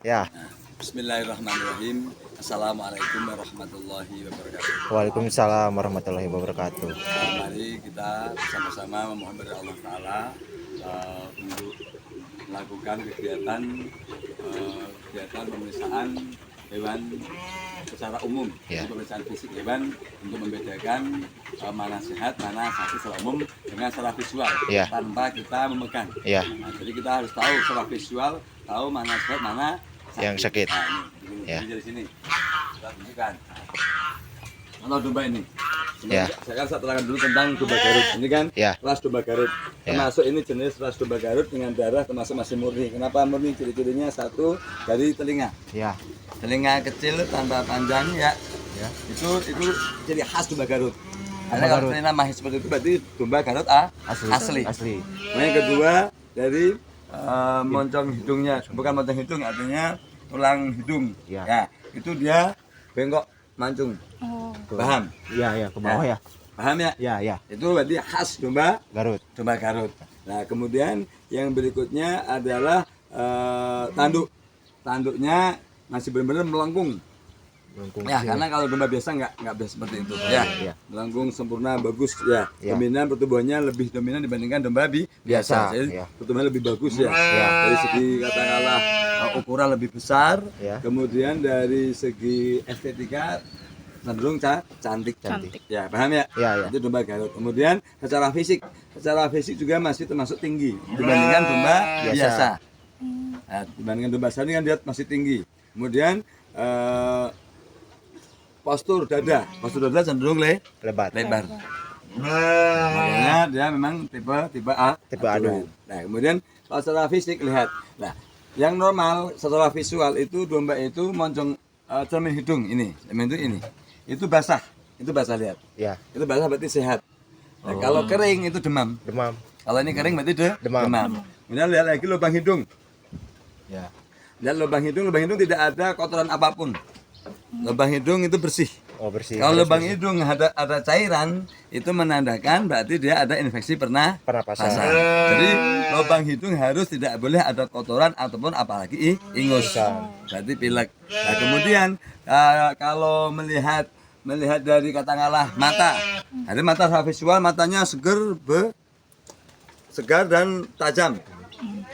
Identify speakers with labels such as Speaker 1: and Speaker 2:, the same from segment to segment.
Speaker 1: Ya.
Speaker 2: Bismillahirrahmanirrahim. Assalamualaikum warahmatullahi wabarakatuh.
Speaker 1: Waalaikumsalam warahmatullahi wabarakatuh.
Speaker 2: Mari kita bersama-sama memohon kepada Allah Ta'ala untuk melakukan kegiatan pemeriksaan hewan secara umum,
Speaker 1: Ya.
Speaker 2: pemeriksaan fisik hewan untuk membedakan mana sehat, mana sakit secara umum dengan secara visual,
Speaker 1: Ya.
Speaker 2: tanpa kita memegang.
Speaker 1: Ya.
Speaker 2: Nah, jadi kita harus tahu secara visual, tahu mana sehat, mana sakit.
Speaker 1: Yang sakit.
Speaker 2: Nah, ini
Speaker 1: Ya.
Speaker 2: dari sini. Kita tunjukkan. Kalau domba ini,
Speaker 1: Ya.
Speaker 2: saya terangkan dulu tentang domba Garut. Ini kan
Speaker 1: Ya.
Speaker 2: ras domba Garut.
Speaker 1: Ya.
Speaker 2: Termasuk ini jenis ras domba Garut dengan darah termasuk masih murni. Kenapa murni? Ciri-cirinya satu dari telinga.
Speaker 1: Ya.
Speaker 2: Telinga kecil tanpa panjang ya.
Speaker 1: Ya.
Speaker 2: Itu ciri khas domba Garut. Karena
Speaker 1: Garut.
Speaker 2: kalau telinga mahis seperti itu berarti domba Garut asli.
Speaker 1: Asli.
Speaker 2: Yang kedua dari moncong hidungnya, bukan moncong hidung, artinya tulang hidung.
Speaker 1: Ya.
Speaker 2: Ya, itu dia bengkok mancung. Paham?
Speaker 1: Iya, ya, ke bawah ya.
Speaker 2: Paham ya?
Speaker 1: Ya, ya.
Speaker 2: Itu berarti khas domba
Speaker 1: Garut.
Speaker 2: Garut. Nah, kemudian yang berikutnya adalah tanduk. Tanduknya masih benar-benar melengkung.
Speaker 1: Melengkung.
Speaker 2: Ya, karena kalau domba biasa nggak bisa seperti itu. Ya,
Speaker 1: Ya.
Speaker 2: melengkung sempurna, bagus ya.
Speaker 1: Ya.
Speaker 2: Dominan pertumbuhannya lebih dominan dibandingkan domba biasa. Jadi
Speaker 1: Ya.
Speaker 2: pertumbuhannya lebih bagus ya.
Speaker 1: Ya.
Speaker 2: Dari segi katakanlah ukuran lebih besar,
Speaker 1: Ya.
Speaker 2: kemudian dari segi estetika cenderung cantik. Ya, paham ya?
Speaker 1: Ya, ya.
Speaker 2: Itu domba Garut. Kemudian secara fisik juga masih termasuk tinggi dibandingkan domba biasa. Nah, dibandingkan domba biasa ini kan dia masih tinggi. Kemudian postur dada cenderung
Speaker 1: Lebat.
Speaker 2: lebar. Makanya dia memang tipe A.
Speaker 1: Tipe adu.
Speaker 2: Nah, kemudian kalau secara fisik lihat. Nah, yang normal secara visual itu domba itu moncong cermin hidung ini, cermin itu ini. Itu basah lihat.
Speaker 1: Ya.
Speaker 2: Itu basah berarti sehat. Nah, kalau kering itu demam.
Speaker 1: Demam.
Speaker 2: Kalau ini kering berarti
Speaker 1: Demam.
Speaker 2: Kemudian lihat lagi lubang hidung.
Speaker 1: Ya.
Speaker 2: Lihat lubang hidung tidak ada kotoran apapun. Lubang hidung itu bersih.
Speaker 1: Oh, bersih.
Speaker 2: Kalau
Speaker 1: Harus
Speaker 2: lubang
Speaker 1: bersih.
Speaker 2: hidung ada cairan, itu menandakan berarti dia ada infeksi
Speaker 1: Pernapasan.
Speaker 2: Jadi lubang hidung harus tidak boleh ada kotoran ataupun apalagi ingus. Berarti pilek. Nah, kemudian kalau melihat dari katakanlah mata. Ada mata secara visual, matanya segar dan tajam.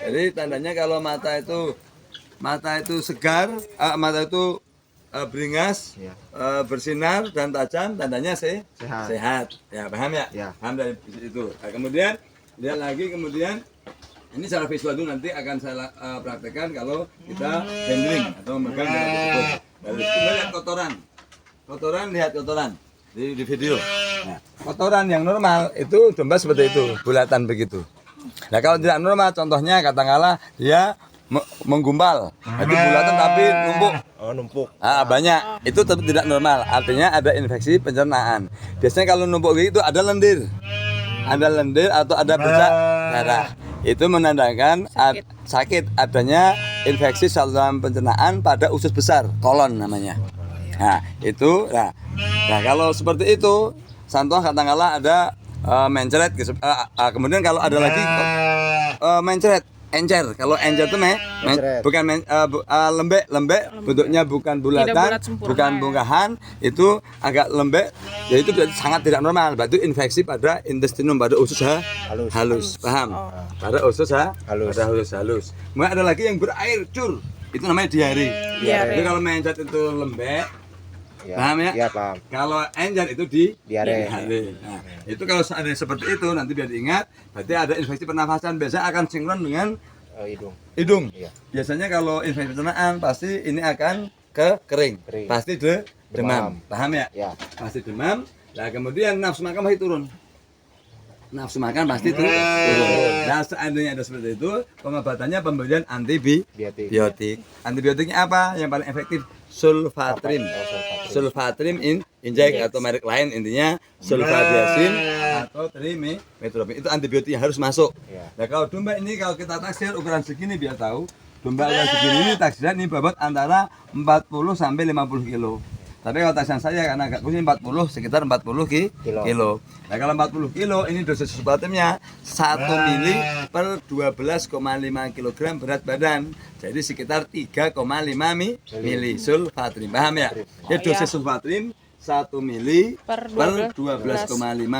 Speaker 2: Jadi tandanya kalau mata itu segar, mata itu beringas,
Speaker 1: Ya.
Speaker 2: bersinar dan tajam, tandanya
Speaker 1: Sehat.
Speaker 2: sehat. Ya, paham ya?
Speaker 1: Ya.
Speaker 2: Paham dari itu. Nah, kemudian lihat lagi ini secara visual itu nanti akan saya praktekkan kalau kita handling atau memegang barang tersebut. Lalu kita lihat kotoran lihat kotoran di video. Nah, kotoran yang normal itu domba seperti itu, bulatan begitu. Nah, kalau tidak normal, contohnya katakanlah dia menggumpal, itu bulatan tapi numpuk.
Speaker 1: Oh, numpuk.
Speaker 2: Banyak, itu tetap tidak normal, artinya ada infeksi pencernaan. Biasanya kalau numpuk gitu ada lendir atau ada bercak darah. Itu menandakan sakit adanya infeksi saluran pencernaan pada usus besar, kolon namanya. Nah, itu, nah kalau seperti itu, contoh katakanlah ada mencret, kemudian kalau ada lagi encer. Kalau encer itu
Speaker 1: Mencret.
Speaker 2: bukan lembek, bentuknya bukan bulatan,
Speaker 3: bulat sempurna,
Speaker 2: bukan bongkahan, itu agak lembek, ya itu sangat tidak normal. Berarti infeksi pada intestinum, pada usus halus. Paham? Pada usus
Speaker 1: Halus.
Speaker 2: pada usus halus. Kemudian ada lagi yang berair cur, itu namanya diare.
Speaker 3: Diare.
Speaker 2: Jadi kalau mencret itu lembek,
Speaker 1: Ya.
Speaker 2: paham ya?
Speaker 1: Ya, paham.
Speaker 2: Kalau encer itu
Speaker 1: Diare.
Speaker 2: Nah, itu kalau ada seperti itu nanti biar diingat, berarti ada infeksi pernafasan. Biasanya akan sinkron dengan
Speaker 1: Hidung.
Speaker 2: hidung.
Speaker 1: Iya.
Speaker 2: Biasanya kalau infeksi pencernaan pasti ini akan kering.
Speaker 1: Kering.
Speaker 2: Pasti demam. Paham ya?
Speaker 1: Ya.
Speaker 2: Pasti demam. Nah, kemudian nafsu makan pasti turun. Nah, seandainya ada seperti itu, pengobatannya pemberian antibiotik. Antibiotiknya apa? Yang paling efektif sulfatrim. Sulfatrim injek atau merek lain, intinya sulfadiazin atau trimetoprim. Itu antibiotik yang harus masuk.
Speaker 1: Ya.
Speaker 2: Nah, kalau domba ini kalau kita taksir ukuran segini biar tahu, domba ukuran segini ini taksiran ini bobot antara 40 sampai 50 kilo. Tapi kalau taksiran saya karena agak kurang 40 sekitar 40 kilo. Nah kalau 40 kilo ini dosis sulfatimnya 1 mili per 12,5 kg berat badan. Jadi sekitar 3,5 mili sulfatrim. Paham ya? Ya dosis sulfatrim 1 mili per 12,5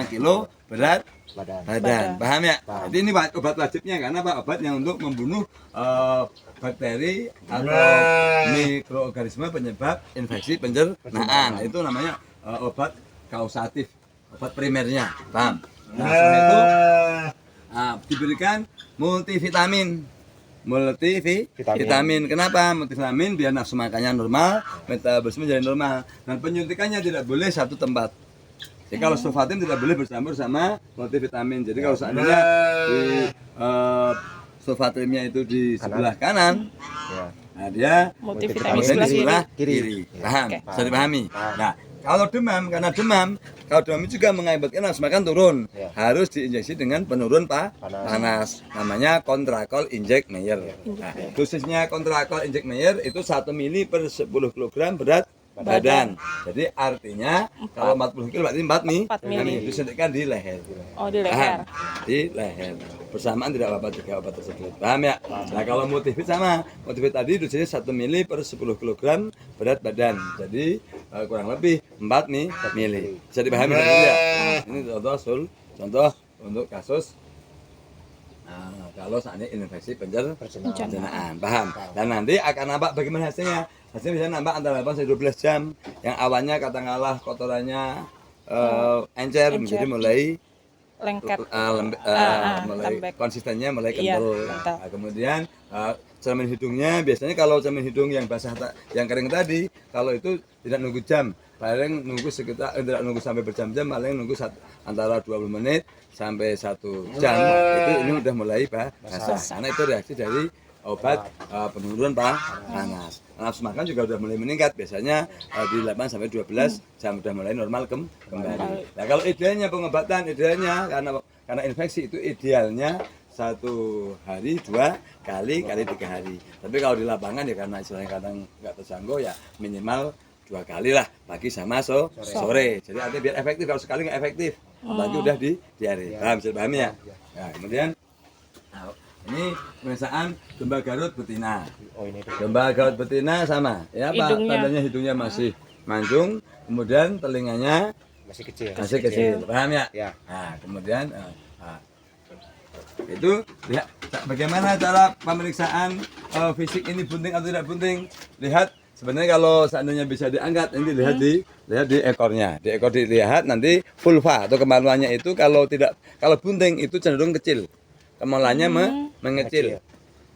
Speaker 2: kilo berat badan. Paham ya? Jadi ini obat wajibnya karena Pak obat yang untuk membunuh bakteri atau mikroorganisme penyebab infeksi pencernaan. Itu namanya obat kausatif, obat primernya. Paham? Nah, setelah itu diberikan multivitamin. Multivitamin. Kenapa? Multivitamin biar nafsu makannya normal, metabolisme jadi normal. Dan penyuntikannya tidak boleh satu tempat. Jadi kalau sulfatim tidak boleh bercampur sama multivitamin. Jadi kalau seandainya di sulfatimnya itu di sebelah kanan, nah dia
Speaker 3: multivitamin
Speaker 2: di sebelah kiri. Paham? Bisa dipahami? Nah, kalau demam, karena kalau demam itu juga mengakibatkan nafsu makan turun. Harus diinjeksi dengan penurun panas. Namanya Kontrakol Inject Meyer. Nah, dosisnya Kontrakol Inject Meyer itu 1 mili per 10 kg berat badan. Jadi artinya kalau 40 kg berarti 4 mili. Disuntikkan di leher.
Speaker 3: Oh, di leher.
Speaker 2: Di leher. Bersamaan tidak apa-apa juga obat tersebut. Paham ya? Nah, kalau multivit sama. Multivit tadi dosisnya 1 mili per 10 kg berat badan. Jadi kurang lebih 4 mili. Bisa dipahami ya? Ini contoh untuk kasus kalau saatnya infeksi pencernaan. Paham? Dan nanti akan nampak bagaimana hasilnya. Hasilnya bisa nampak antara 8 sampai 12 jam. Yang awalnya katakanlah kotorannya encer menjadi mulai
Speaker 3: lengket,
Speaker 2: mulai konsistennya mulai kental. Nah, kemudian cermin hidungnya biasanya kalau cermin hidung yang basah yang kering tadi kalau itu tidak nunggu jam, paling nunggu sekitar tidak nunggu sampai berjam-jam, paling nunggu antara 20 menit sampai 1 jam. Itu ini udah mulai basah karena itu reaksi dari obat penurunan panas. Nafsu makan juga udah mulai meningkat, biasanya di 8 sampai 12 jam udah mulai normal kembali. Nah, kalau idealnya pengobatan karena infeksi itu idealnya 1 hari 2 kali 3 hari. Tapi kalau di lapangan ya karena istilahnya kadang nggak terjangkau ya minimal 2 kali lah, pagi sama sore. Jadi artinya biar efektif, kalau sekali nggak efektif, apalagi udah di diare. Paham, bisa pahami ya? Nah, kemudian ini pemeriksaan domba Garut betina. Domba Garut betina sama, ya Pak. Tandanya hidungnya masih mancung, kemudian telinganya masih kecil. Paham ya? Nah, kemudian itu lihat bagaimana cara pemeriksaan fisik ini bunting atau tidak bunting. Lihat sebenarnya kalau seandainya bisa diangkat, ini lihat di ekornya. Di ekor dilihat nanti vulva atau kemaluannya itu kalau bunting itu cenderung kecil. Kemaluannya mengecil.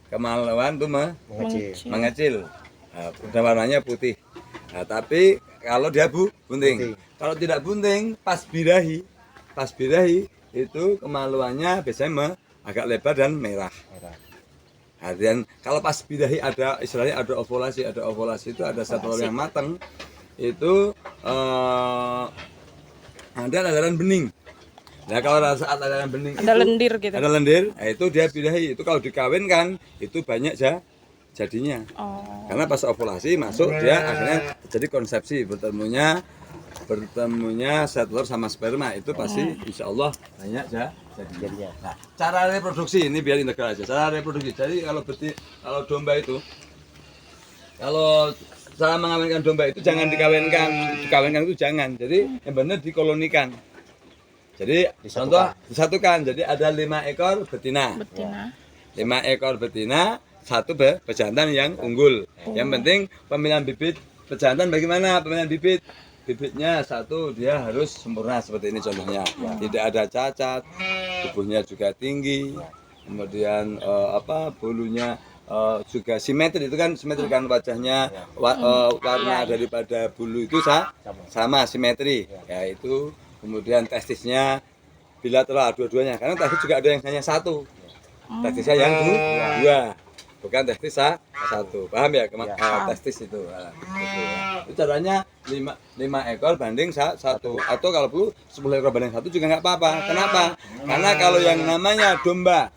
Speaker 2: Kemaluan itu mengecil. Nah, warnanya putih. Nah, tapi kalau dia bunting. Kalau tidak bunting, pas birahi itu kemaluannya biasanya agak lebar dan merah. Dan kalau pas birahi ada istilahnya ada ovulasi itu ada satu yang matang itu ada ladaran bening. Nah kalau saat ada bening
Speaker 3: ada lendir gitu.
Speaker 2: Ada lendir, nah, itu dia birahi. Itu kalau dikawinkan itu banyak jadinya. Karena pas ovulasi masuk dia akhirnya terjadi konsepsi bertemunya sel telur sama sperma itu pasti insya Allah banyak jadinya. Nah, cara reproduksi ini biar integral aja. Cara reproduksi. Jadi kalau domba itu kalau cara mengawinkan domba itu jangan dikawinkan itu jangan. Jadi yang benar dikolonikan. Jadi contoh disatukan. Jadi ada 5 ekor betina. 5 ekor betina, 1 pejantan yang unggul. Yang penting pemilihan bibit pejantan bagaimana? Pemilihan bibitnya 1 dia harus sempurna seperti ini contohnya. Tidak ada cacat, tubuhnya juga tinggi. Kemudian bulunya juga simetri, itu kan simetri kan wajahnya, warna daripada bulu itu sama simetri. Yaitu kemudian testisnya bilateral dua-duanya, karena testis juga ada yang hanya 1, testisnya yang 2, bukan testis 1. Paham ya? Testis itu. Itu caranya 5 ekor banding 1, atau kalau perlu 10 ekor banding 1 juga nggak apa-apa. Kenapa? Karena kalau yang namanya domba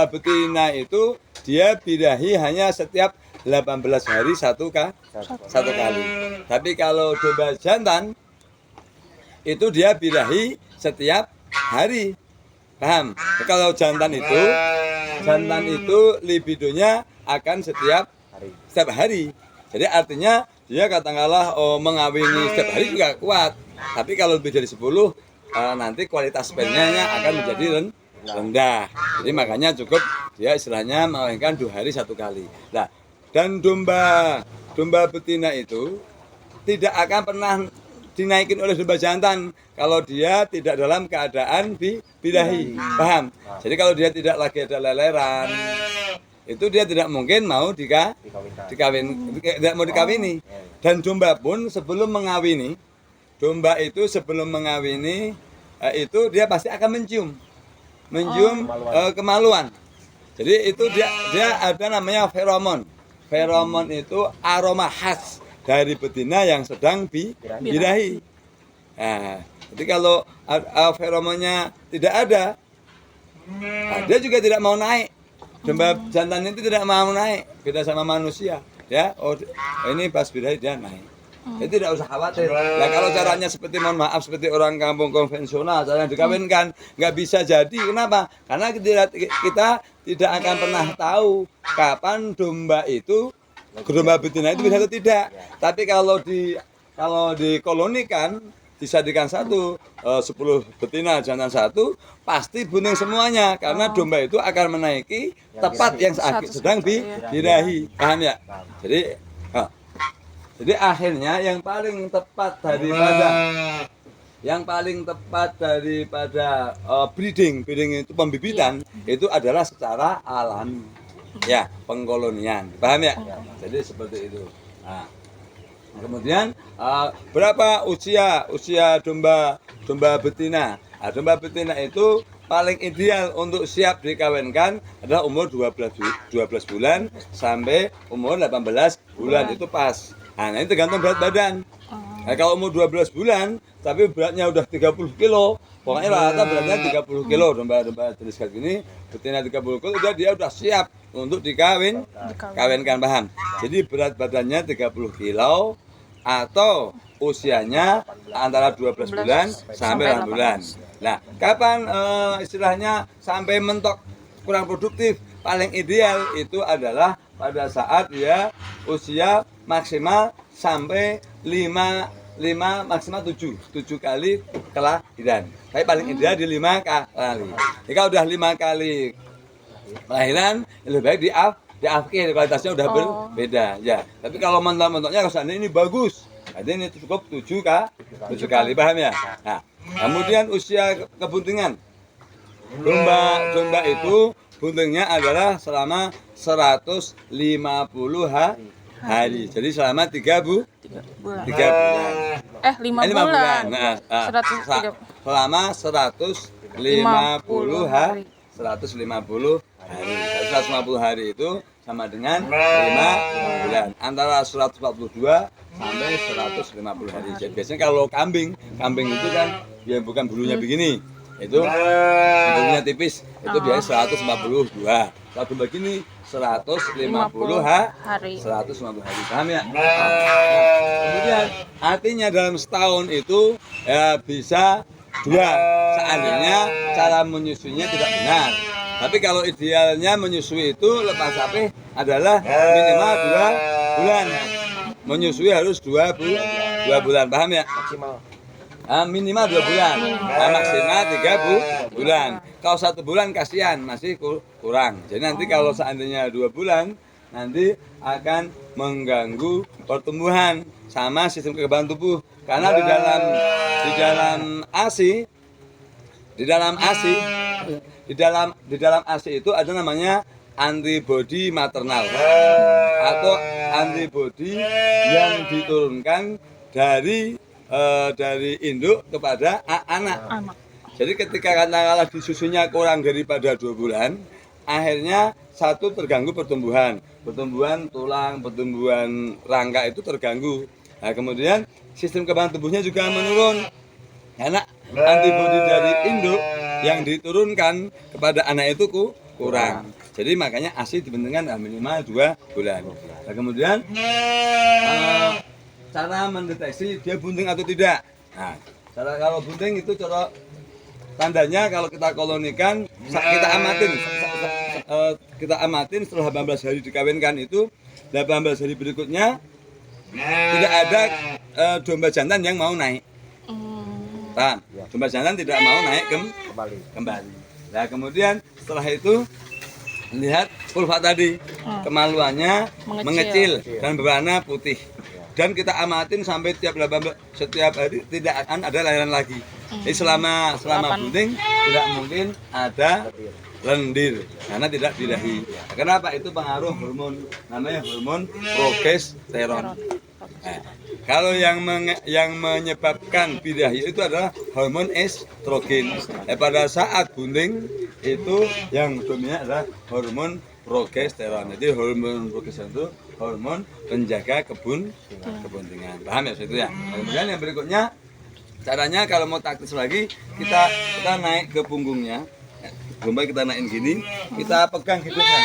Speaker 2: betina itu dia birahi hanya setiap 18 hari satu kali. Tapi kalau domba jantan itu dia birahi setiap hari. Paham? Kalau jantan itu libidonya akan setiap hari. Jadi artinya dia katakanlah mengawini setiap hari juga kuat. Tapi kalau lebih dari 10 nanti kualitas spermanya akan menjadi rendah. Jadi makanya cukup dia istilahnya mengawinkan 2 hari 1 kali. Nah, dan domba betina itu tidak akan pernah dinaikin oleh domba jantan kalau dia tidak dalam keadaan birahi. Paham? Jadi kalau dia tidak lagi ada leleran, itu dia tidak mungkin mau dikawini. Dan domba pun sebelum mengawini, itu dia pasti akan mencium kemaluan. Jadi itu dia ada namanya feromon. Feromon itu aroma khas dari betina yang sedang birahi. Nah, jadi kalau feromonnya tidak ada, dia juga tidak mau naik. Domba jantan itu tidak mau naik, beda sama manusia. Ya, ini pas birahi dia naik. Itu tidak usah khawatir. Nah kalau caranya seperti seperti orang kampung konvensional, caranya dikawinkan nggak bisa jadi. Kenapa? Karena kita tidak akan pernah tahu kapan domba betina itu bisa atau tidak. Tapi kalau dikolonikan, disadikan 10 betina jantan 1, pasti bunting semuanya karena domba itu akan menaiki tepat yang sedang birahi. Paham ya? Jadi akhirnya yang paling tepat daripada breeding itu pembibitan itu adalah secara alami. Ya, pengkolonian. Paham ya? Jadi seperti itu. Nah, kemudian berapa usia domba betina? Nah, domba betina itu paling ideal untuk siap dikawinkan adalah umur 12 bulan sampai umur 18 bulan itu pas. Nah, ini tergantung berat badan. Nah, kalau umur 12 bulan tapi beratnya udah 30 kilo, pokoknya rata beratnya 30 kilo domba jenis kayak gini, betina 30 kilo dia udah siap untuk dikawinkan, paham? Jadi berat badannya 30 kilo atau usianya antara 12 bulan sampai 8 bulan. Nah, kapan istilahnya sampai mentok kurang produktif? Paling ideal itu adalah pada saat dia usia maksimal sampai 5 maksimal 7 kali kelahiran. Tapi paling ideal di 5 kali. Jika udah 5 kali kelahiran, lebih baik diafkir, kualitasnya udah berbeda. Ya. Tapi kalau mentok-mentoknya kesannya ini bagus, jadi ini cukup 7 kali, paham ya? Nah, kemudian usia kebuntingan. Domba itu buntingnya adalah selama 150 hari. Jadi selama 3 bulan.
Speaker 3: 5 bulan.
Speaker 2: Nah, selama 150 hari. 150 hari itu sama dengan 5 bulan. Antara 142 sampai 150 hari. Jadi biasanya kalau kambing itu kan dia bukan bulunya begini. Itu bulunya tipis, itu biasanya 152. Kalau begini 150 hari. 150 hari. Paham ya? Kemudian artinya dalam setahun itu ya bisa 2. Seandainya cara menyusuinya tidak benar. Tapi kalau idealnya menyusui itu lepas sapi adalah minimal 2 bulan. Menyusui harus 2 bulan. Paham ya?
Speaker 1: Maksimal.
Speaker 2: Minimal 2 bulan, maksimal 3 bulan. Kalau 1 bulan kasihan, masih kurang. Jadi nanti kalau seandainya 2 bulan, nanti akan mengganggu pertumbuhan sama sistem kekebalan tubuh. Karena di dalam ASI itu ada namanya antibodi maternal atau antibodi yang diturunkan dari induk kepada anak. Jadi ketika katakanlah disusunya kurang daripada 2 bulan, akhirnya satu terganggu pertumbuhan tulang, pertumbuhan rangka itu terganggu. Nah, kemudian sistem kekebalan tubuhnya juga menurun karena antibodi dari induk yang diturunkan kepada anak itu kurang. Jadi makanya ASI dibentukkan minimal 2 bulan. Nah, kemudian cara mendeteksi dia bunting atau tidak. Nah, cara kalau bunting itu cara tandanya kalau kita kolonikan kita amatin setelah 18 hari dikawinkan itu 18 hari berikutnya tidak ada domba jantan yang mau naik. Paham? Domba jantan tidak mau naik kembali. Nah, kemudian setelah itu lihat vulva tadi kemaluannya mengecil dan berwarna putih. Dan kita amatin sampai setiap hari tidak akan ada lahiran lagi. Jadi selama bunting tidak mungkin ada lendir karena tidak birahi. Kenapa? Itu pengaruh hormon namanya hormon progesteron. Nah, kalau yang menyebabkan birahi itu adalah hormon estrogen. Pada saat bunting itu yang dominan adalah hormon progesteron. Jadi hormon progesteron itu hormon penjaga kebuntingan. Paham ya itu ya? Kemudian yang berikutnya caranya kalau mau taktis lagi kita naik ke punggungnya. Domba kita naikin gini, kita pegang hidungnya.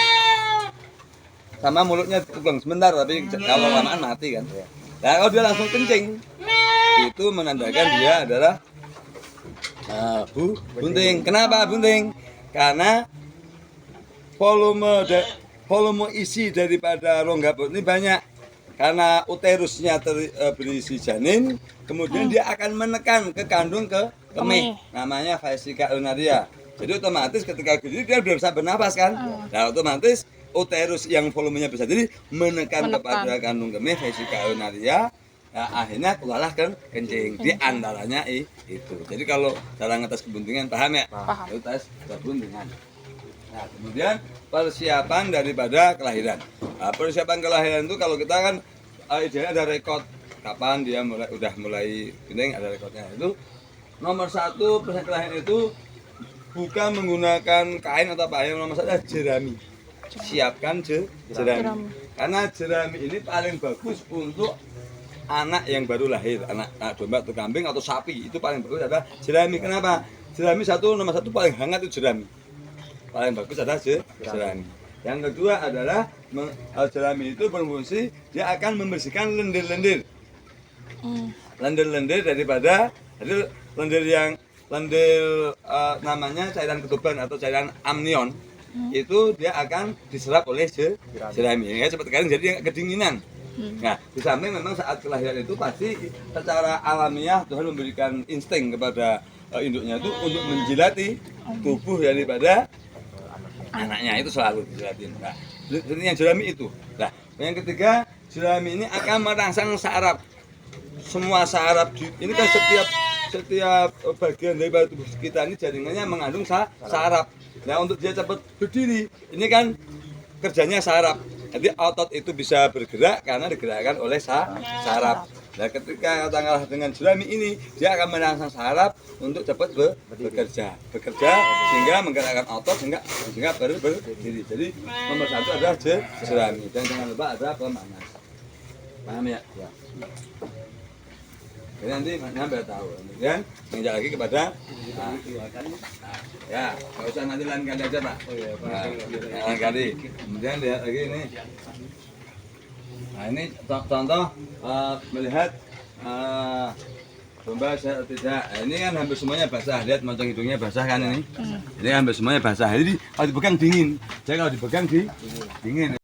Speaker 2: Sama mulutnya pegang sebentar tapi kalau lamaan mati kan. Nah, kalau dia langsung kencing itu menandakan dia adalah bunting. Kenapa bunting? Karena volume isi daripada rongga perut ini banyak. Karena uterusnya berisi janin, kemudian dia akan menekan ke kandung ke kemih. Namanya vesika urinaria. Jadi otomatis ketika gini dia udah bisa bernafas kan. Nah, otomatis uterus yang volumenya besar jadi menekan kepada kandung kemih vesika urinaria. Nah, akhirnya keluarlah kencing. Di antaranya itu. Jadi kalau cara ngetes kebuntingan paham ya?
Speaker 3: Paham.
Speaker 2: Itu tes kebuntingan. Nah, kemudian persiapan daripada kelahiran. Nah, persiapan kelahiran itu kalau kita kan idealnya ada rekod kapan dia udah mulai bunting, ada rekodnya. Itu nomor 1 persiapan kelahiran itu bukan menggunakan kain atau apa, yang nomor 1 adalah jerami. Siapkan jerami. Karena jerami ini paling bagus untuk anak yang baru lahir, anak domba atau kambing atau sapi, itu paling bagus adalah jerami. Kenapa? Jerami nomor 1 paling hangat itu jerami. Paling bagus adalah jerami. Yang kedua adalah jerami itu berfungsi dia akan membersihkan lendir-lendir. Lendir-lendir daripada lendir namanya cairan ketuban atau cairan amnion. Itu dia akan diserap oleh jerami. Ya, seperti sekarang jadi kedinginan. Nah, di samping memang saat kelahiran itu pasti secara alamiah Tuhan memberikan insting kepada induknya itu untuk menjilati tubuh daripada anaknya, itu selalu dijilatin. Nah, yang jerami itu. Nah, yang ketiga, jerami ini akan merangsang saraf. Semua saraf ini kan setiap bagian dari tubuh kita ini jaringannya mengandung saraf. Nah, untuk dia cepat berdiri, ini kan kerjanya saraf. Jadi otot itu bisa bergerak karena digerakkan oleh saraf. Nah, ketika katakanlah dengan jerami ini, dia akan merangsang saraf untuk cepat bekerja sehingga menggerakkan otot sehingga berdiri. Jadi nomor 1 adalah jerami, dan jangan lupa ada pemanas. Paham ya? Jadi nanti nambah tahu. Kemudian menginjak lagi kepada ya, nggak usah nanti lain kali aja Pak. Lain kali. Kemudian lihat lagi ini. Nah, ini contoh melihat domba atau tidak. Nah, ini kan hampir semuanya basah. Lihat moncong hidungnya basah kan ini. Ini hampir semuanya basah. Jadi kalau dipegang dingin. Jadi kalau dipegang dingin.